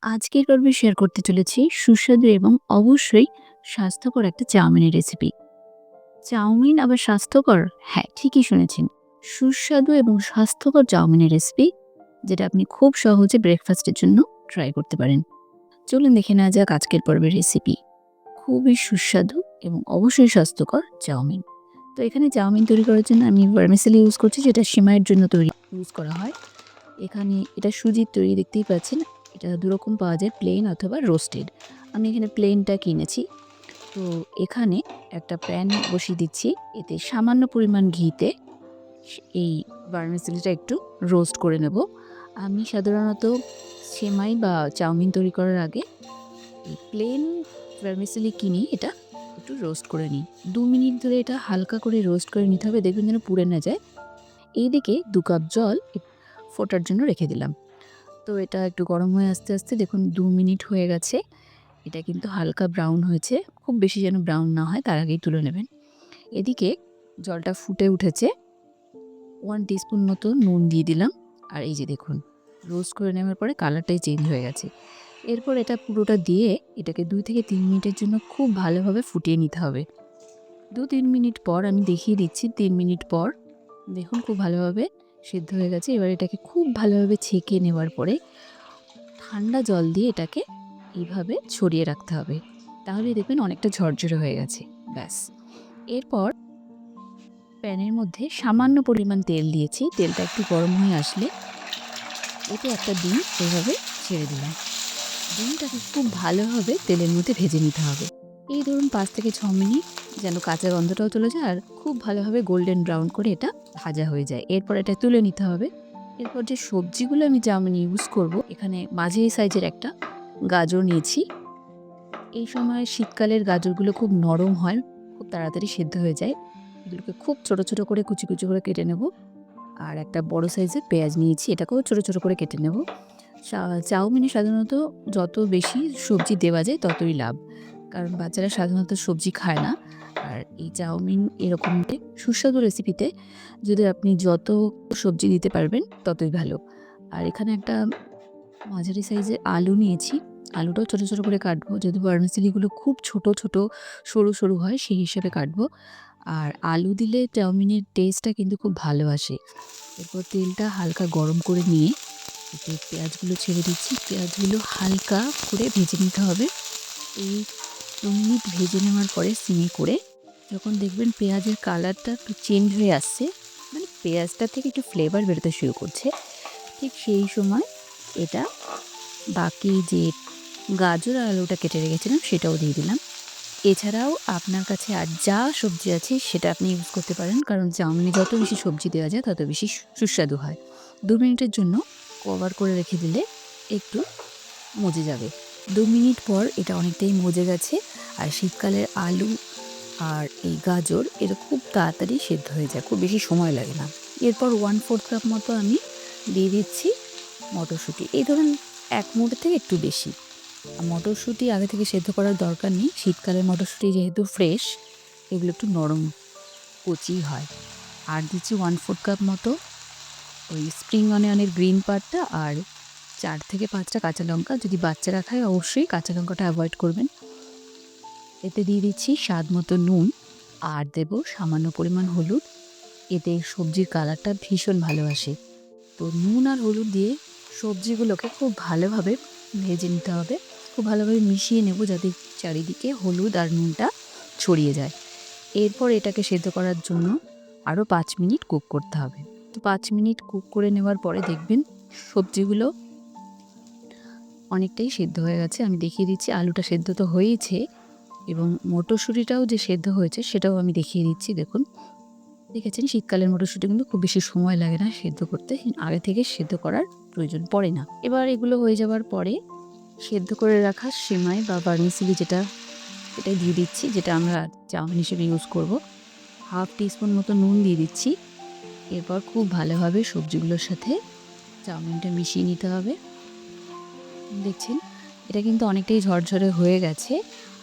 আজকের পর্বে শেয়ার করতে চলেছি সুস্বাদু এবং অবশ্যই স্বাস্থ্যকর একটা চাউমিনের রেসিপি। চাউমিন আবার স্বাস্থ্যকর? হ্যাঁ, ঠিকই শুনেছেন। সুস্বাদু এবং স্বাস্থ্যকর চাউমিনের রেসিপি, যেটা আপনি খুব সহজে ব্রেকফাস্টের জন্য ট্রাই করতে পারেন। চলুন দেখে নেওয়া যাক আজকের পর্বের রেসিপি। খুবই সুস্বাদু এবং অবশ্যই স্বাস্থ্যকর চাউমিন। তো এখানে চাউমিন তৈরি করার জন্য আমি ভার্মিসেলি ইউজ করছি, যেটা সিমাইয়ের জন্য ইউজ করা হয়। এখানে এটা সুজির তৈরি, দেখতেই পাচ্ছেন। এটা দুরকম পাওয়া যায়, প্লেন অথবা রোস্টেড। আমি এখানে প্লেনটা কিনেছি। তো এখানে একটা প্যান বসিয়ে দিচ্ছি। এতে সামান্য পরিমাণ ঘিতে এই ভার্মিসেলিটা একটু রোস্ট করে নেব। আমি সাধারণত সেমাই বা চাউমিন তৈরি করার আগে এই প্লেন ভার্মিসেলি কিনি, এটা একটু রোস্ট করে নিই। ২ মিনিট ধরে এটা হালকা করে রোস্ট করে নিতে হবে, দেখবেন যেন পুড়ে না যায়। এইদিকে ২ কাপ জল ফোটার জন্য রেখে দিলাম। তো এটা একটু গরম হয়ে আস্তে, আস্তে দেখুন ২ মিনিট হয়ে গেছে। এটা কিন্তু হালকা ব্রাউন হয়েছে। খুব বেশি যেন ব্রাউন না হয়, তার আগেই তুলে নেবেন। এদিকে জলটা ফুটে উঠেছে। 1 টিস্পুন মতো নুন দিয়ে দিলাম। আর এই যে দেখুন, রোস্ট করে নেওয়ার পরে কালারটাই চেঞ্জ হয়ে গেছে। এরপর এটা পুরোটা দিয়ে এটাকে ২ থেকে ৩ মিনিটের জন্য খুব ভালোভাবে ফুটিয়ে নিতে হবে। ২-৩ মিনিট পর আমি দেখিয়ে দিচ্ছি। ৩ মিনিট পর দেখুন খুব ভালোভাবে সেদ্ধ হয়ে গেছে। এবার এটাকে খুব ভালোভাবে ছেঁকে নেওয়ার পরে ঠান্ডা জল দিয়ে এটাকে এইভাবে ছড়িয়ে রাখতে হবে। তাহলেই দেখবেন অনেকটা ঝরঝরে হয়ে গেছে। ব্যাস। এরপর প্যানের মধ্যে সামান্য পরিমাণ তেল দিয়েছি। তেলটা একটু গরম হয়ে আসলে এতে একটা ডিম এভাবে ছেড়ে দিলাম। ডিমটাকে খুব ভালোভাবে তেলের মধ্যে ভেজে নিতে হবে। এই ধরুন ৫ থেকে ৬ মিনিট, যেন কাঁচা গন্ধটাও চলে যায় আর খুব ভালোভাবে গোল্ডেন ব্রাউন করে এটা ভাজা হয়ে যায়। এরপর এটা তুলে নিতে হবে। এরপর যে সবজিগুলো আমি চাউমিনে ইউজ করব, এখানে মাঝারি সাইজের একটা গাজর নিয়েছি। এই সময় শীতকালের গাজরগুলো খুব নরম হয়, খুব তাড়াতাড়ি সেদ্ধ হয়ে যায়। এগুলোকে খুব ছোট, ছোট করে কুচি, কুচি করে কেটে নেব। আর একটা বড় সাইজের পেঁয়াজ নিয়েছি, এটাকেও ছোট, ছোট করে কেটে নেব। চাউমিনে সাধারণত যত বেশি সবজি দেওয়া যায় ততই লাভ। কারণ বাচ্চারা সাধারণত সবজি খায় না। আর এই চাউমিন এরকম সুস্বাদু রেসিপিতে যদি আপনি যত সবজি দিতে পারবেন ততই ভালো। আর এখানে একটা মাঝারি সাইজের আলু নিয়েছি। আলুটাও ছোট, ছোট করে কাটবো। যদি ভার্মিসেলিগুলো খুব ছোট, ছোট সরু, সরু হয় সেই হিসেবে কাটবো। আর আলু দিলে চাউমিনের টেস্টটা কিন্তু খুব ভালো আসে। এরপর তেলটা হালকা গরম করে নিয়ে এতে পেঁয়াজগুলো ছেড়ে দিচ্ছি। পেঁয়াজগুলো হালকা করে ভেজে নিতে হবে। এই ২ মিনিট ভেজে নেওয়ার পরে সিমে করে যখন দেখবেন পেঁয়াজের কালারটা একটু চেঞ্জ হয়ে আসছে, মানে পেঁয়াজটা থেকে একটু ফ্লেভার বেরোতে শুরু করছে, ঠিক সেই সময় এটা বাকি যে গাজর আর আলুটা কেটে রেখেছিলাম সেটাও দিয়ে দিলাম। এছাড়াও আপনার কাছে আর যা সবজি আছে সেটা আপনি ইউজ করতে পারেন, কারণ চাউমিনে যত বেশি সবজি দেওয়া যায় তত বেশি সুস্বাদু হয়। ২ মিনিটের জন্য কভার করে রেখে দিলে একটু মজে যাবে। ২ মিনিট পর এটা অনেকটাই মজে গেছে। আর শীতকালের আলু আর এই গাজর এটা খুব তাড়াতাড়ি সেদ্ধ হয়ে যায়, খুব বেশি সময় লাগে না। এরপর 1/4 কাপ মতো আমি দিয়ে দিচ্ছি মটরশুঁটি। এই ধরুন ১ মুঠো থেকে একটু বেশি। মটরশুঁটি আগে থেকে সেদ্ধ করার দরকার নেই। শীতকালের মটরশুঁটি যেহেতু ফ্রেশ, এগুলো একটু নরম কচি হয়। আর দিচ্ছি 1/4 কাপ মতো ওই স্প্রিং অনিয়নের গ্রিন পার্টটা আর ৪ থেকে ৫টা কাঁচা লঙ্কা। যদি বাচ্চারা খায় অবশ্যই কাঁচা লঙ্কাটা অ্যাভয়েড করবেন। এতে দিয়ে দিচ্ছি স্বাদ মতো নুন আর দেব সামান্য পরিমাণ হলুদ। এতে সবজির কালারটা ভীষণ ভালো আসে। তো নুন আর হলুদ দিয়ে সবজিগুলোকে খুব ভালোভাবে ভেজে নিতে হবে। খুব ভালোভাবে মিশিয়ে নেব যাতে চারিদিকে হলুদ আর নুনটা ছড়িয়ে যায়। এরপর এটাকে সেদ্ধ করার জন্য আরও ৫ মিনিট কুক করতে হবে। তো ৫ মিনিট কুক করে নেওয়ার পরে দেখবেন সবজিগুলো অনেকটাই সেদ্ধ হয়ে গেছে। আমি দেখিয়ে দিচ্ছি আলুটা সেদ্ধ তো হয়েইছে এবং মটরশুঁটিটাও যে সেদ্ধ হয়েছে সেটাও আমি দেখিয়ে দিচ্ছি। দেখুন, দেখেছেন শীতকালের মটরশুঁটি কিন্তু খুব বেশি সময় লাগে না সেদ্ধ করতে। আগে থেকে সেদ্ধ করার প্রয়োজন পড়ে না। এবার এগুলো হয়ে যাওয়ার পরে সেদ্ধ করে রাখা সেমাই বা ভার্মিসেলি এটাই দিয়ে দিচ্ছি, যেটা আমরা চাউমিন হিসেবে ইউজ করব। 1/2 টিস্পুন মতো নুন দিয়ে দিচ্ছি। এরপর খুব ভালোভাবে সবজিগুলোর সাথে চাউমিনটা মিশিয়ে নিতে হবে। দেখছেন এটা কিন্তু অনেকটাই ঝরঝরে হয়ে গেছে।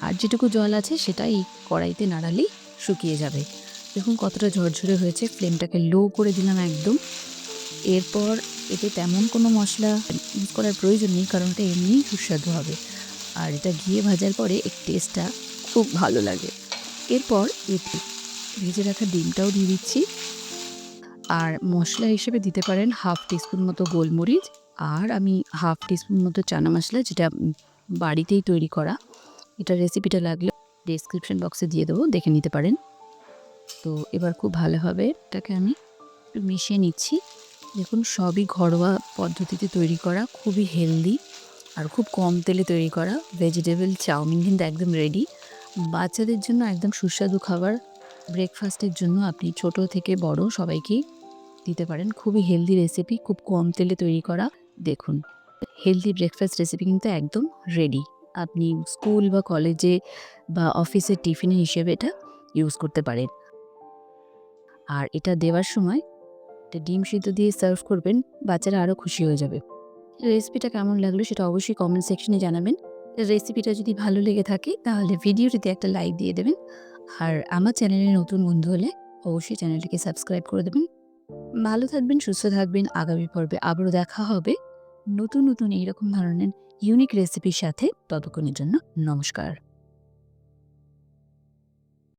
আর যেটুকু জল আছে সেটা এই কড়াইতে নাড়ালেই শুকিয়ে যাবে। দেখুন কতটা ঝরঝরে হয়েছে। ফ্লেমটাকে লো করে দিলাম একদম। এরপর এতে তেমন কোনো মশলা ইউজ করার প্রয়োজন নেই, কারণ এটা এমনিই সুস্বাদু হবে। আর এটা ঘিয়ে ভাজার পরে এর টেস্টটা খুব ভালো লাগে। এরপর এতে ভেজে রাখা ডিমটাও দিয়ে দিচ্ছি। আর মশলা হিসেবে দিতে পারেন 1/2 টিস্পুন মতো গোলমরিচ, আর আমি 1/2 টিস্পুন মতো চানা মশলা, যেটা বাড়িতেই তৈরি করা। এটার রেসিপিটা লাগলে ডেসক্রিপশন বক্সে দিয়ে দেবো, দেখে নিতে পারেন। তো এবার খুব ভালোভাবে এটাকে আমি একটু মিশিয়ে নিচ্ছি। দেখুন, সবই ঘরোয়া পদ্ধতিতে তৈরি করা, খুবই হেলদি আর খুব কম তেলে তৈরি করা ভেজিটেবল চাউমিন কিন্তু একদম রেডি। বাচ্চাদের জন্য একদম সুস্বাদু খাবার। ব্রেকফাস্টের জন্য আপনি ছোট থেকে বড় সবাইকেই দিতে পারেন। খুবই হেলদি রেসিপি, খুব কম তেলে তৈরি করা। দেখুন, হেলদি ব্রেকফাস্ট রেসিপি কিন্তু একদম রেডি। আপনি স্কুল বা কলেজে বা অফিসের টিফিন হিসেবে এটা ইউজ করতে পারেন। আর এটা দেওয়ার সময় একটা ডিম সিদ্ধ দিয়ে সার্ভ করবেন, বাচ্চারা আরও খুশি হয়ে যাবে। রেসিপিটা কেমন লাগলো সেটা অবশ্যই কমেন্ট সেকশনে জানাবেন। রেসিপিটা যদি ভালো লেগে থাকে তাহলে ভিডিওটিতে একটা লাইক দিয়ে দেবেন। আর আমার চ্যানেলে নতুন বন্ধু হলে অবশ্যই চ্যানেলটিকে সাবস্ক্রাইব করে দেবেন। ভালো থাকবেন, সুস্থ থাকবেন। আগামী পর্বে আবারও দেখা হবে নতুন নতুন এইরকম ধরনের ইউনিক রেসিপির সাথে। ততক্ষণের জন্য নমস্কার।